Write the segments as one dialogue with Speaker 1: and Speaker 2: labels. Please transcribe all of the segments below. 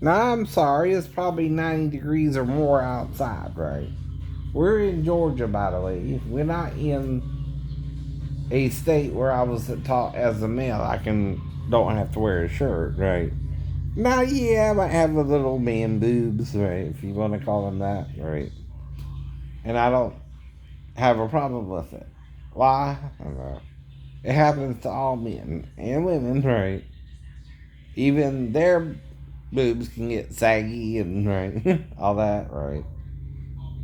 Speaker 1: Now, I'm sorry, it's probably 90 degrees or more outside, right? We're in Georgia, by the way. We're not in a state where I was taught as a male don't have to wear a shirt, right? Now, yeah, I might have a little man boobs, right? If you want to call them that, right? And I don't have a problem with it. Why? I don't know. It happens to all men and women, right? Even their boobs can get saggy and right, all that, right?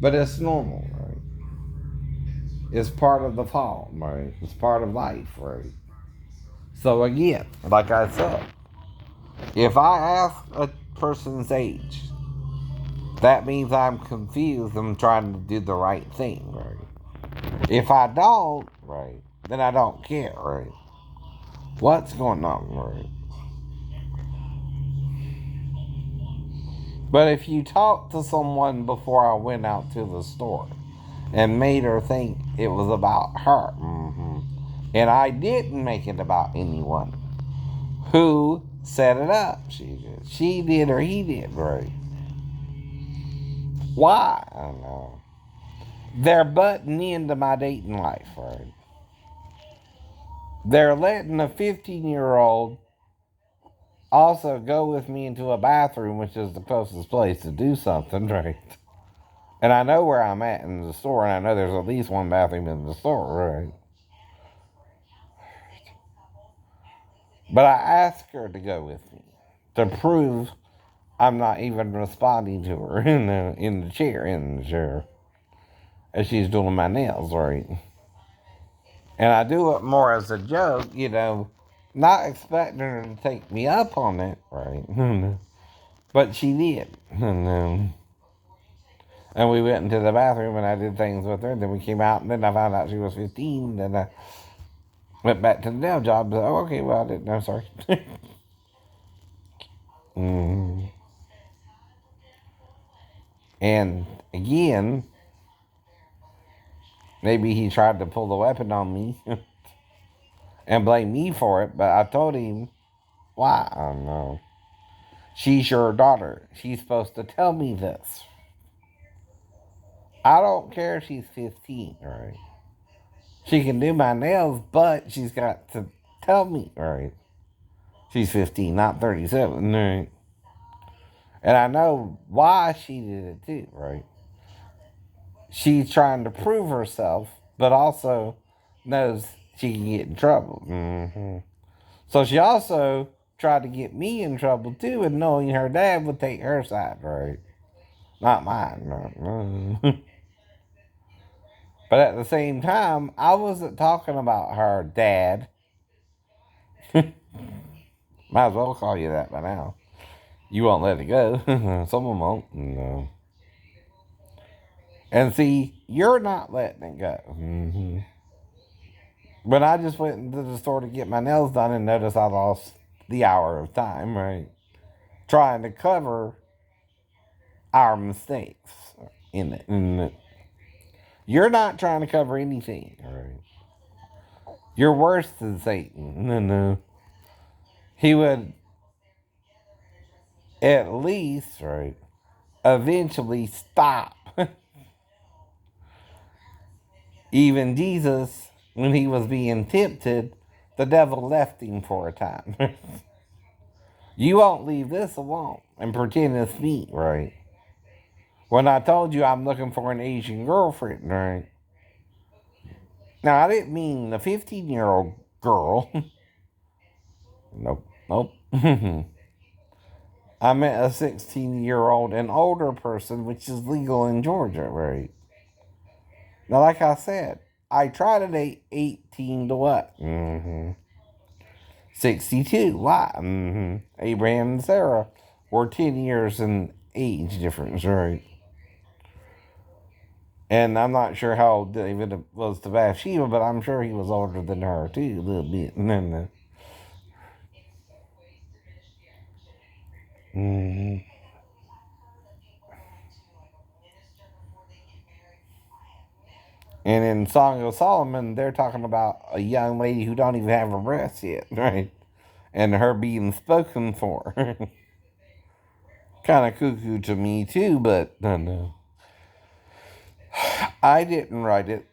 Speaker 1: But it's normal, right? It's part of the fall, right? It's part of life, right? So again, like I said, if I ask a person's age, that means I'm confused. I'm trying to do the right thing, right? If I don't, right, then I don't care, right? What's going on, right? But if you talk to someone before I went out to the store and made her think it was about her, and I didn't make it about anyone, who set it up? She did. She did or he did, right? Why? I don't know. They're butting into my dating life, right? They're letting a 15-year-old also go with me into a bathroom, which is the closest place to do something, right? And I know where I'm at in the store, and I know there's at least one bathroom in the store, right? But I asked her to go with me to prove I'm not even responding to her in the chair, as she's doing my nails, right? And I do it more as a joke, not expecting her to take me up on it, right? But she did. And we went into the bathroom and I did things with her. Then we came out and then I found out she was 15. Then I went back to the nail job. Oh, okay, well, I didn't know, sorry. mm. And again, maybe he tried to pull the weapon on me and blame me for it, but I told him, why? I don't know. She's your daughter. She's supposed to tell me this. I don't care if she's 15, right? She can do my nails, but she's got to tell me, right? She's 15, not 37, right? And I know why she did it too, right? She's trying to prove herself, but also knows she can get in trouble. So she also tried to get me in trouble too, and knowing her dad would take her side, right? Not mine. No. But at the same time, I wasn't talking about her dad. Might as well call you that by now. You won't let it go. Someone won't. No. And see, you're not letting it go. But I just went into the store to get my nails done and noticed I lost the hour of time, right? Trying to cover our mistakes in it. You're not trying to cover anything, right? You're worse than Satan. No. He would at least, right, eventually stop. Even Jesus, when he was being tempted, the devil left him for a time. You won't leave this alone and pretend it's me, right? When I told you I'm looking for an Asian girlfriend, right? Now, I didn't mean the 15-year-old girl. Nope. I meant a 16-year-old and older person, which is legal in Georgia, right? Now, like I said, I tried to date 18 to what? 62. Why? Abraham and Sarah were 10 years in age difference, right? And I'm not sure how old David was to Bathsheba, but I'm sure he was older than her too, a little bit. Mm-hmm. And in Song of Solomon, they're talking about a young lady who don't even have a breast yet, right? And her being spoken for. kind of cuckoo to me too, but no. I didn't write it.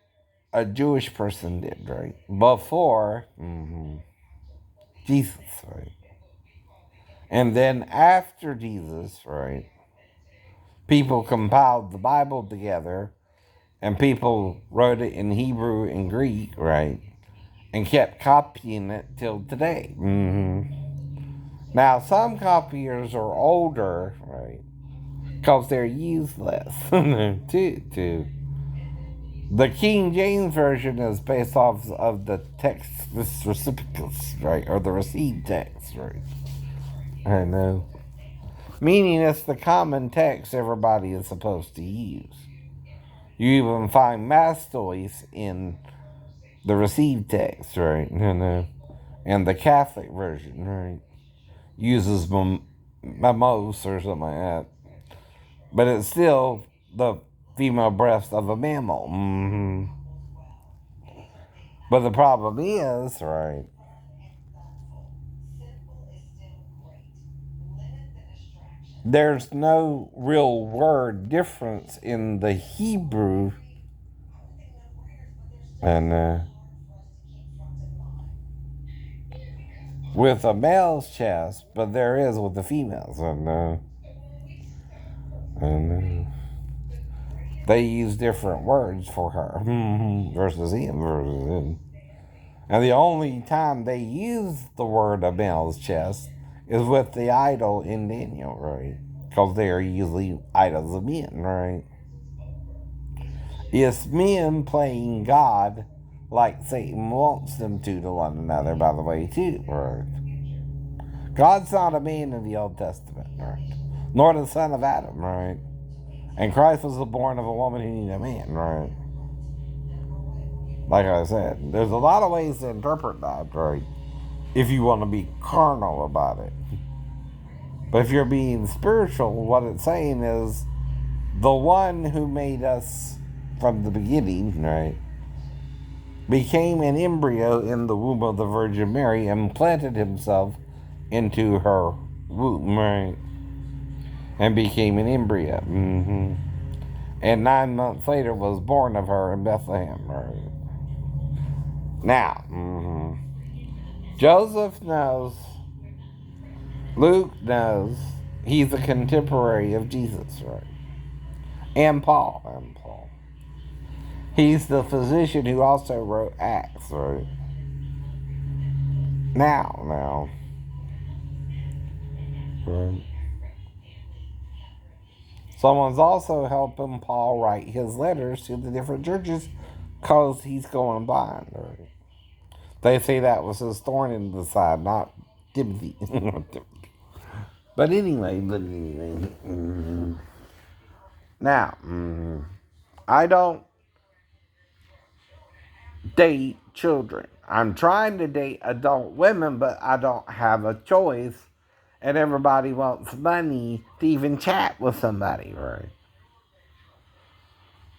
Speaker 1: A Jewish person did, right? Before Jesus, right? And then after Jesus, right? People compiled the Bible together and people wrote it in Hebrew and Greek, right? And kept copying it till today. Now, some copiers are older, right? Because they're useless, too. The King James Version is based off of the text recipients, right? Or the received text, right? I know. Meaning it's the common text everybody is supposed to use. You even find mastoids in the received text, right? And the Catholic version, right? Uses mamos or something like that. But it's still the female breast of a mammal. But the problem is, right, there's no real word difference in the Hebrew and with a male's chest, but there is with the females. And they use different words for her versus him versus him. And the only time they use the word a male's chest is with the idol in Daniel, right? Because they are usually idols of men, right? It's men playing God like Satan wants them to one another, by the way, too, right? God's not a man in the Old Testament, right? Nor the son of Adam, right? And Christ was born of a woman who needed a man, right? Like I said, there's a lot of ways to interpret that, right? If you want to be carnal about it. But if you're being spiritual, what it's saying is the one who made us from the beginning, right, became an embryo in the womb of the Virgin Mary and planted himself into her womb, right, and became an embryo. And 9 months later was born of her in Bethlehem, right? Now, Joseph knows, Luke knows, he's a contemporary of Jesus, right? And Paul. He's the physician who also wrote Acts, right? Now. Right. Someone's also helping Paul write his letters to the different churches because he's going blind, right? They say that was his thorn in the side, not Timothy. But anyway. Now, I don't date children. I'm trying to date adult women, but I don't have a choice. And everybody wants money to even chat with somebody, right?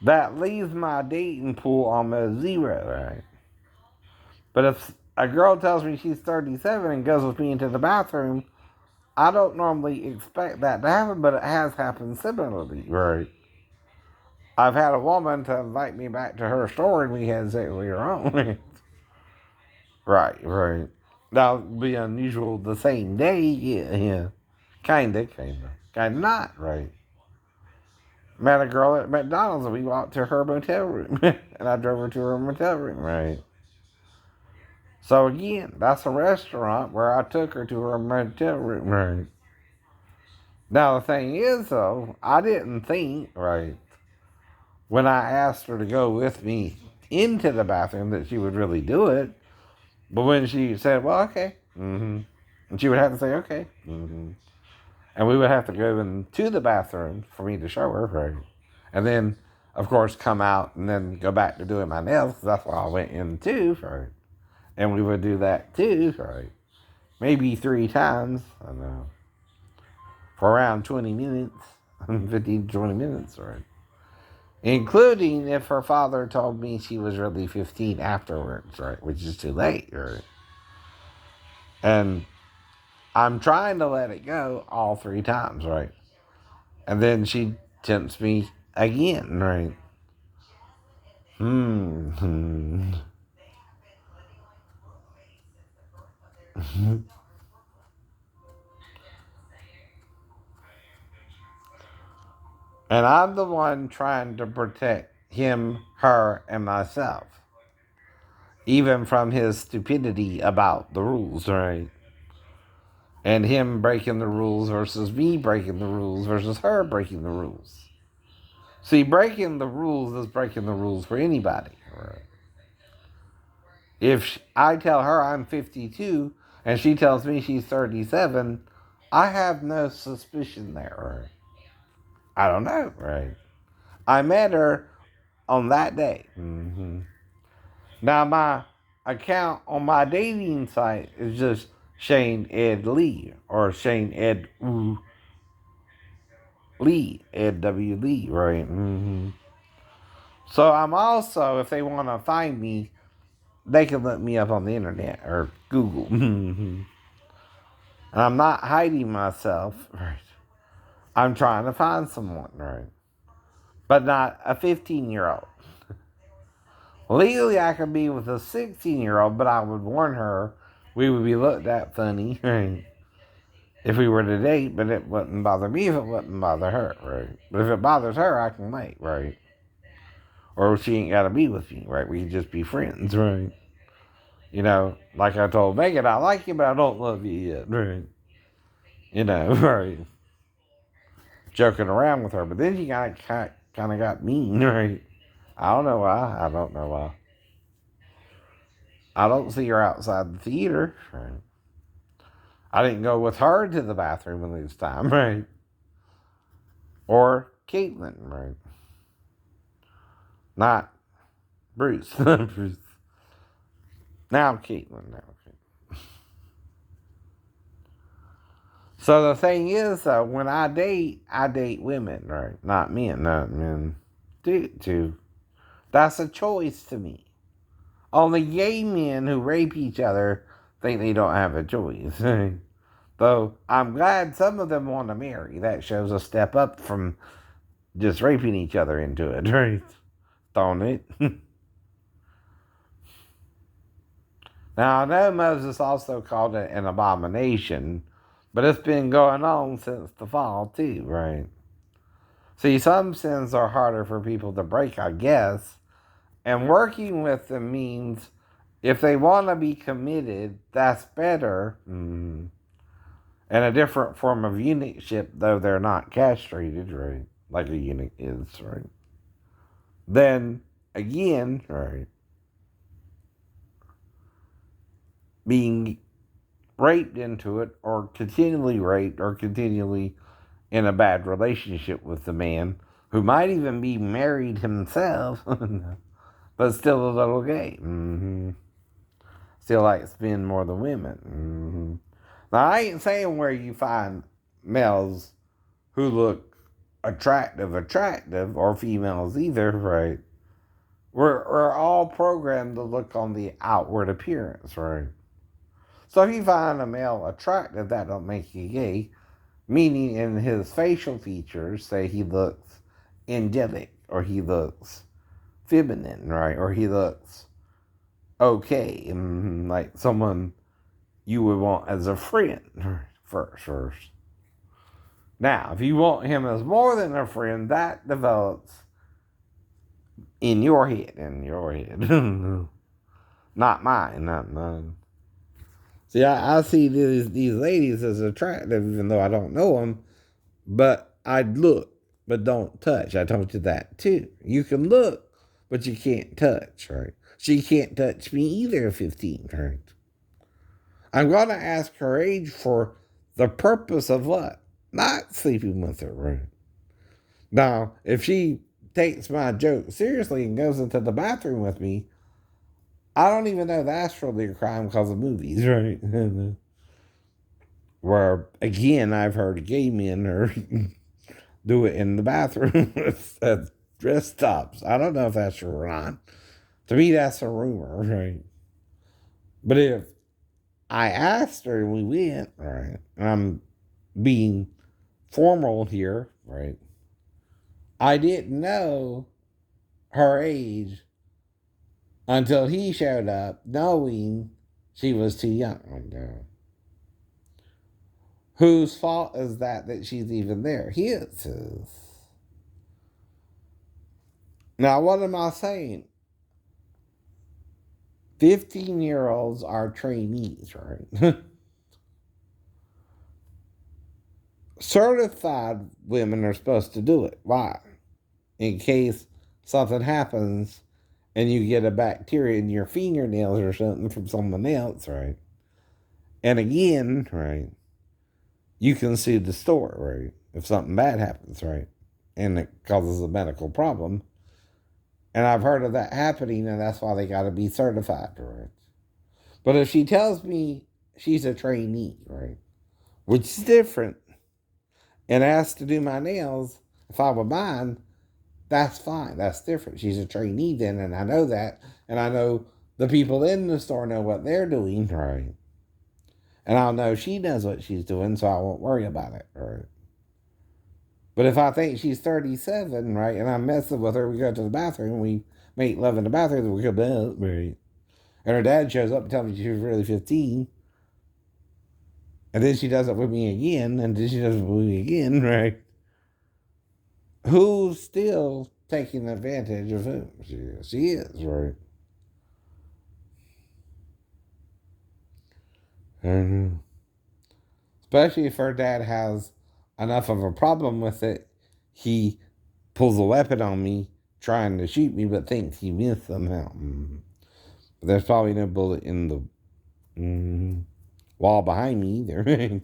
Speaker 1: That leaves my dating pool almost zero, right? But if a girl tells me she's 37 and goes with me into the bathroom, I don't normally expect that to happen, but it has happened similarly, right? I've had a woman to invite me back to her store and we had sex later on. Right. That would be unusual the same day, yeah. Kinda not, right? Met a girl at McDonald's and we walked to her motel room. And I drove her to her motel room, right? So again, that's a restaurant where I took her to her motel room, right? Now the thing is though, I didn't think, right, when I asked her to go with me into the bathroom that she would really do it. But when she said, well, okay, and she would have to say, okay, and we would have to go into the bathroom for me to show her, right? And then, of course, come out and then go back to doing my nails, because that's why I went in too, right? And we would do that too, right? Maybe 3 times, I know, for around 20 minutes, 15 to 20 minutes, right? Including if her father told me she was really 15 afterwards, right? Which is too late, right? And I'm trying to let it go all 3 times, right? And then she tempts me again, right? And I'm the one trying to protect him, her, and myself. Even from his stupidity about the rules, right? And him breaking the rules versus me breaking the rules versus her breaking the rules. See, breaking the rules is breaking the rules for anybody. Right? If I tell her I'm 52 and she tells me she's 37, I have no suspicion there. Right? I don't know, right? I met her on that day. Now, my account on my dating site is just ShaneEdLee or ShaneEdLee, EdWLee, right? So I'm also, if they want to find me, they can look me up on the internet or Google. And I'm not hiding myself, right? I'm trying to find someone, right? But not a 15-year-old. Legally, I could be with a 16-year-old, but I would warn her we would be looked at funny, right? If we were to date, but it wouldn't bother me if it wouldn't bother her, right? But if it bothers her, I can wait, right? Or she ain't got to be with me, right? We can just be friends, right? You know, like I told Megan, I like you, but I don't love you yet, right? You know, right? Joking around with her, but then she kind of got mean, right? I don't know why. I don't know why. I don't see her outside the theater, right? I didn't go with her to the bathroom this time, right? Or Caitlin, right? Not Bruce. Bruce. Now Caitlin. So the thing is, when I date women, right? Not men, not men. Too. That's a choice to me. Only gay men who rape each other think they don't have a choice. Though I'm glad some of them want to marry. That shows a step up from just raping each other into it, right? Don't it? Now, I know Moses also called it an abomination, but it's been going on since the fall, too, right? See, some sins are harder for people to break, I guess, and working with them means if they want to be committed, that's better. And a different form of eunuchship, though they're not castrated, right? Like a eunuch is, right? Then, again, right? Being raped into it, or continually raped, or continually in a bad relationship with the man, who might even be married himself, but still a little gay. Still likes men more than women. Now, I ain't saying where you find males who look attractive, or females either, right? We're all programmed to look on the outward appearance, right? So if you find a male attractive, that don't make you gay. Meaning in his facial features, say he looks angelic, or he looks feminine, right? Or he looks okay, and like someone you would want as a friend first. Now, if you want him as more than a friend, that develops in your head, not mine. See, I see these ladies as attractive, even though I don't know them. But I'd look, but don't touch. I told you that too. You can look, but you can't touch, right? She can't touch me either at 15, right? I'm going to ask her age for the purpose of what? Not sleeping with her, right? Now, if she takes my joke seriously and goes into the bathroom with me, I don't even know that's really a crime because of movies, right? Where, again, I've heard gay men are do it in the bathroom with dress tops. I don't know if that's true or not. To me, that's a rumor, right? But if I asked her and we went, right, and I'm being formal here, right? I didn't know her age until he showed up, knowing she was too young. Whose fault is that she's even there? His. Now, what am I saying? 15-year-olds are trainees, right? Certified women are supposed to do it. Why? In case something happens and you get a bacteria in your fingernails or something from someone else, right? And again, right, you can sue the store, right? If something bad happens, right? And it causes a medical problem. And I've heard of that happening, and that's why they got to be certified, right? But if she tells me she's a trainee, right, which is different, and asks to do my nails, if I were mine, that's fine. That's different. She's a trainee then, and I know that, and I know the people in the store know what they're doing, right? And I'll know she knows what she's doing, so I won't worry about it, right? But if I think she's 37, right, and I'm messing with her, we go to the bathroom, we make love in the bathroom, we go bed, right? And her dad shows up and tells me she was really 15, and then she does it with me again, and then she does it with me again, right? Who's still taking advantage of whom? She is, right? I don't know. Especially if her dad has enough of a problem with it, he pulls a weapon on me, trying to shoot me, but thinks he missed somehow. But there's probably no bullet in the wall behind me either.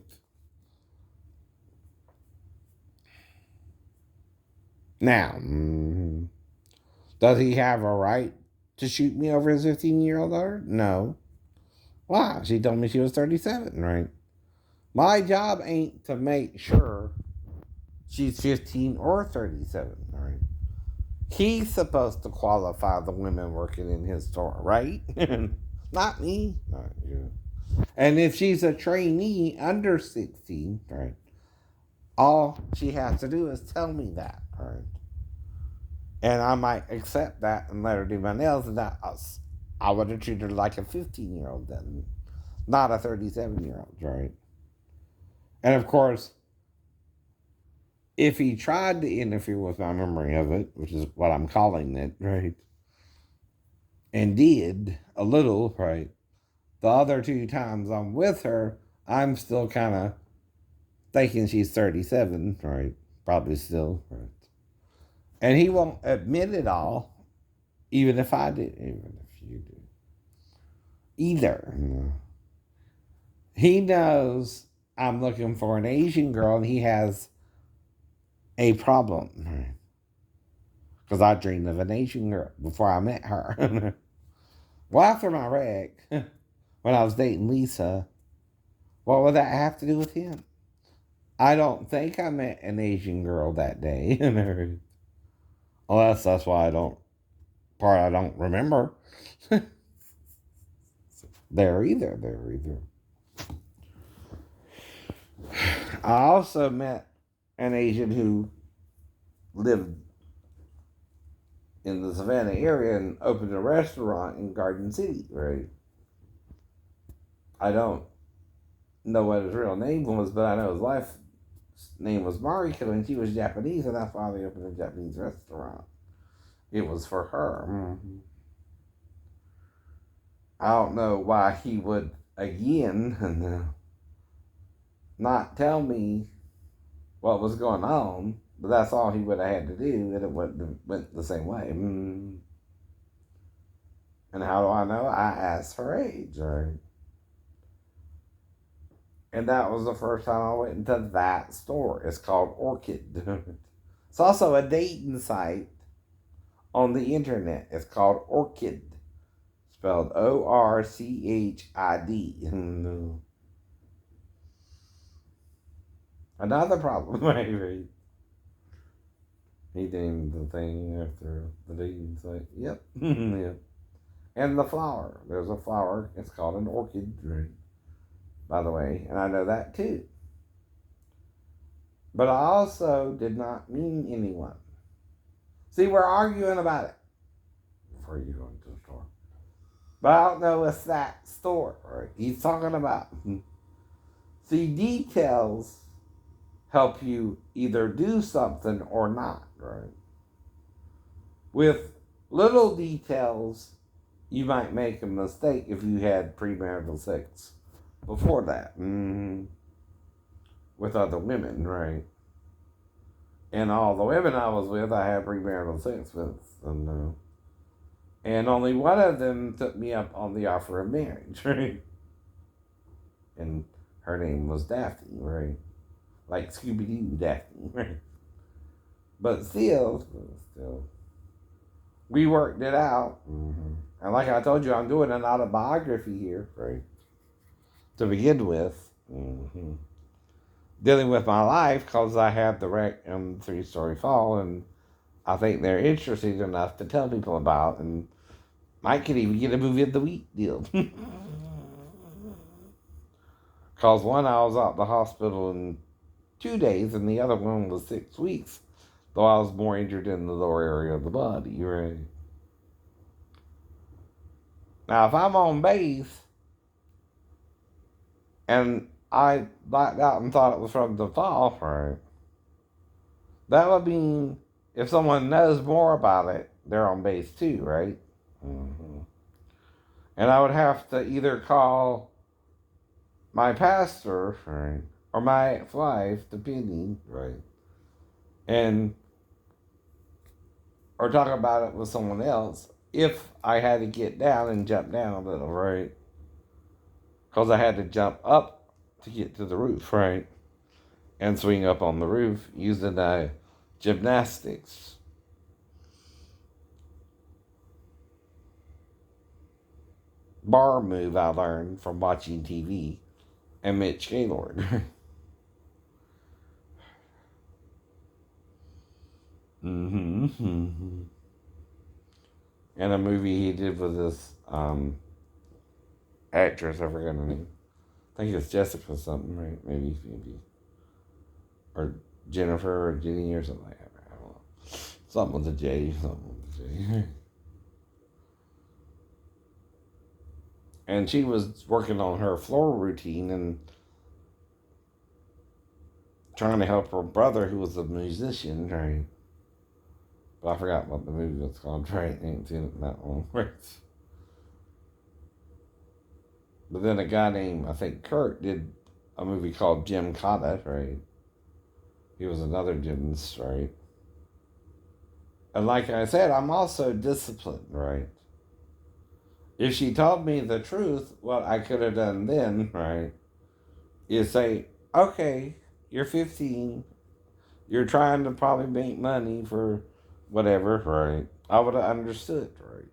Speaker 1: Now, does he have a right to shoot me over his 15-year-old daughter? No. Why? She told me she was 37, right? My job ain't to make sure she's 15 or 37, right? He's supposed to qualify the women working in his store, right? Not me. Not you. And if she's a trainee under 16, right, all she has to do is tell me that, right? And I might accept that and let her do my nails, and I would have treated her like a 15-year-old then, not a 37-year-old, right? And of course, if he tried to interfere with my memory of it, which is what I'm calling it, right, and did a little, right, the other two times I'm with her, I'm still kind of thinking she's 37, right? Probably still, right? And he won't admit it all, even if I do, even if you do. Either. He knows I'm looking for an Asian girl and he has a problem, right? Because I dreamed of an Asian girl before I met her. Well, after my wreck, when I was dating Lisa, what would that have to do with him? I don't think I met an Asian girl that day. Unless that's why I don't remember. There either. I also met an Asian who lived in the Savannah area and opened a restaurant in Garden City, right? I don't know what his real name was, but I know his wife's name was Mariko, and she was Japanese, and that's why they opened a Japanese restaurant. It was for her. I don't know why he would, again, not tell me what was going on, but that's all he would have had to do, and it wouldn't have went the same way. And how do I know? I asked her age, right? And that was the first time I went into that store. It's called Orchid. It's also a dating site on the internet. It's called Orchid, spelled Orchid. Another problem, maybe. He named the thing after the dating site. Yep. Yep. And the flower. There's a flower. It's called an orchid, right? By the way. And I know that too. But I also did not mean anyone. See, we're arguing about it before you go into the store. But I don't know it's that store, right? He's talking about. See, details help you either do something or not, right? With little details, you might make a mistake if you had premarital sex before that. With other women, right? And all the women I was with, I had premarital sex with. And only one of them took me up on the offer of marriage, right? And her name was Daphne, right? Like Scooby Doo Daphne, right? But still, we worked it out. And like I told you, I'm doing an autobiography here, right? To begin with. Dealing with my life because I had the wreck and the 3-story fall, and I think they're interesting enough to tell people about, and I could even get a movie of the week deal. Because one, I was out the hospital in 2 days, and the other one was 6 weeks, though I was more injured in the lower area of the body, right? Now, if I'm on base, and I blacked out and thought it was from the fall, right? That would mean if someone knows more about it, they're on base too, right? And I would have to either call my pastor, right, or my wife, depending, right, and or talk about it with someone else if I had to get down and jump down a little, right? Because I had to jump up to get to the roof, right, and swing up on the roof using gymnastics. Bar move I learned from watching TV and Mitch Gaylord. And a movie he did with this actress, I forgot her name. I think it's Jessica something, right? Maybe. Or Jennifer or Jenny or something like that. I don't know. Something with a J. And she was working on her floor routine and trying to help her brother, who was a musician, right? But I forgot what the movie was called, right? I ain't seen it in that long. But then a guy named, I think, Kurt did a movie called Jim Cotta, right? He was another gymnast, right? And like I said, I'm also disciplined, right? If she told me the truth, what I could have done then, right, is say, okay, you're 15, you're trying to probably make money for whatever, right? I would have understood, right?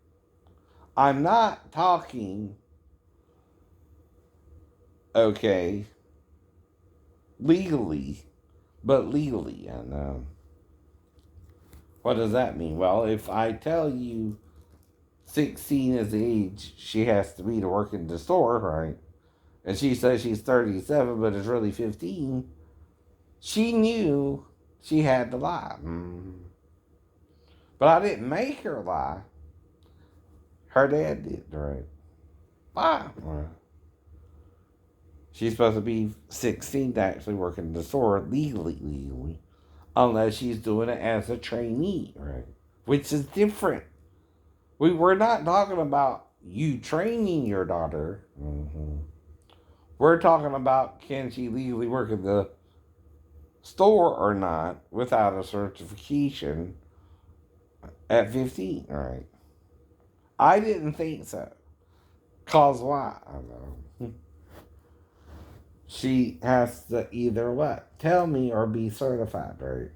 Speaker 1: I'm not talking, okay, legally, but legally, and what does that mean? Well, if I tell you 16 is the age she has to be to work in the store, right? And she says she's 37, but is really 15. She knew she had to lie. But I didn't make her lie. Her dad did, right? Why? She's supposed to be 16 to actually work in the store legally. Unless she's doing it as a trainee, right? Which is different. We're not talking about you training your daughter. We're talking about can she legally work in the store or not without a certification at 15, right? I didn't think so. Cause why? I don't know. She has to either what? Tell me or be certified, right?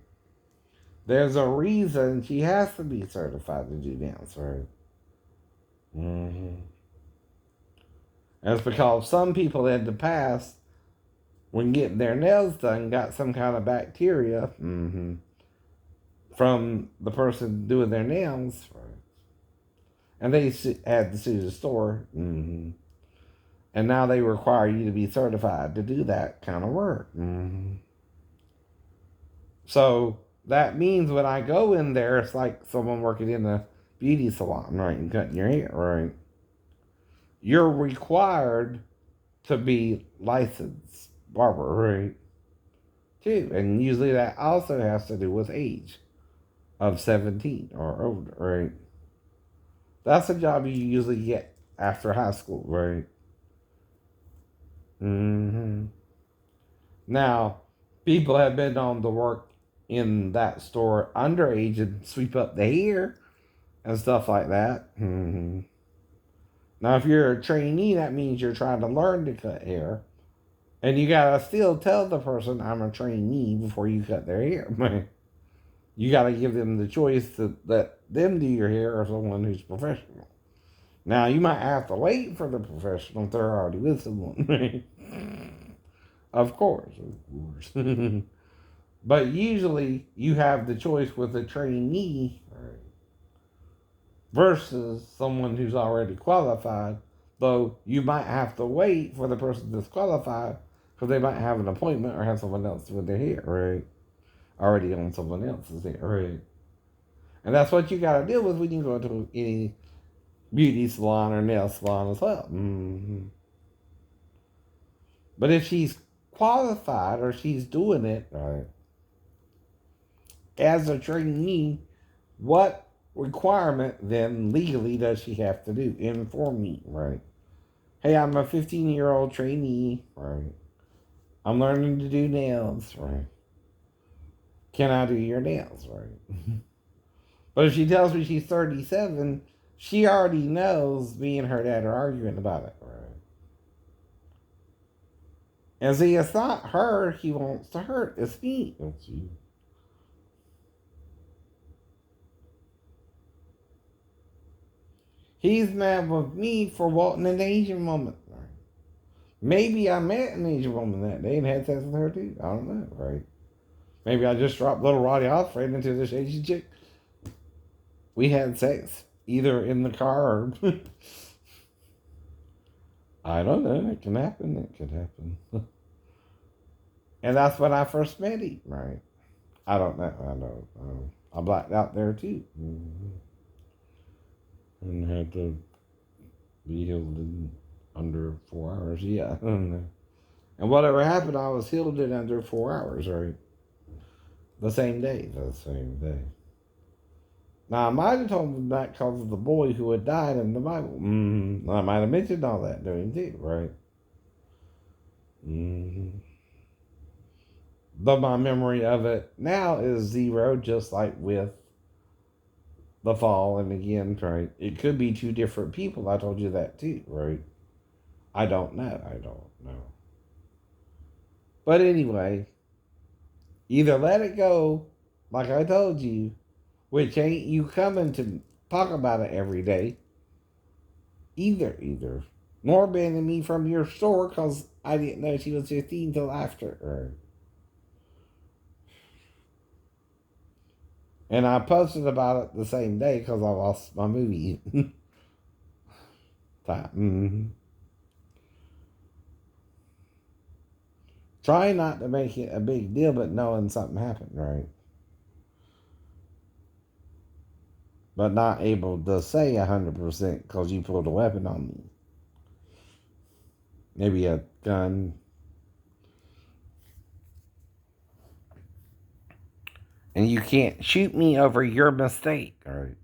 Speaker 1: There's a reason she has to be certified to do dance, right? And it's because some people in the past, when getting their nails done, got some kind of bacteria from the person doing their nails, right? And they had to sue the store. And now they require you to be certified to do that kind of work. So that means when I go in there, it's like someone working in a beauty salon, right, and cutting your hair, right? You're required to be licensed barber, right? Too. And usually that also has to do with age of 17 or older, right? That's a job you usually get after high school, right? Mm-hmm. Now, people have been on to work in that store underage and sweep up the hair and stuff like that. Mm-hmm. Now, if you're a trainee, that means you're trying to learn to cut hair. And you gotta still tell the person I'm a trainee before you cut their hair. You gotta give them the choice to let them do your hair or someone who's professional. Now, you might have to wait for the professional if they're already with someone. Of course, of course. But usually you have the choice with a trainee versus someone who's already qualified, though you might have to wait for the person that's qualified because they might have an appointment or have someone else with their hair, right? Already on someone else's hair, right? And that's what you got to deal with when you go to any beauty salon or nail salon as well. Mm-hmm. But if she's qualified or she's doing it right as a trainee, what requirement then legally does she have to do? Inform me, right? Hey, I'm a 15-year-old trainee, right? I'm learning to do nails, right? Can I do your nails, right? But if she tells me she's 37, she already knows me and her dad are arguing about it, right? And see, it's not her he wants to hurt, it's me. It's you. He's mad with me for wanting an Asian woman. Right? Maybe I met an Asian woman that day and had sex with her too. I don't know, right? Maybe I just dropped little Roddy off right into this Asian chick. We had sex either in the car or I don't know. It can happen. It could happen. And that's when I first met him, right? I don't know. I know. I blacked out there too. Mm-hmm. And had to be healed in under 4 hours. Yeah. And whatever happened, I was healed in under 4 hours, right? The same day. The same day. Now, I might have told him that because of the boy who had died in the Bible. Mm-hmm. I might have mentioned all that to him too, right? Mm-hmm. But my memory of it now is zero, just like with the fall. And again, right? It could be two different people. I told you that too, right? I don't know. I don't know. But anyway, either let it go, like I told you, which ain't you coming to talk about it every day, either. Nor banning me from your store because I didn't know she was 15 till after. And I posted about it the same day because I lost my movie. Mm-hmm. Try not to make it a big deal, but knowing something happened, right? But not able to say 100% because you pulled a weapon on me. Maybe a gun. And you can't shoot me over your mistake, all right?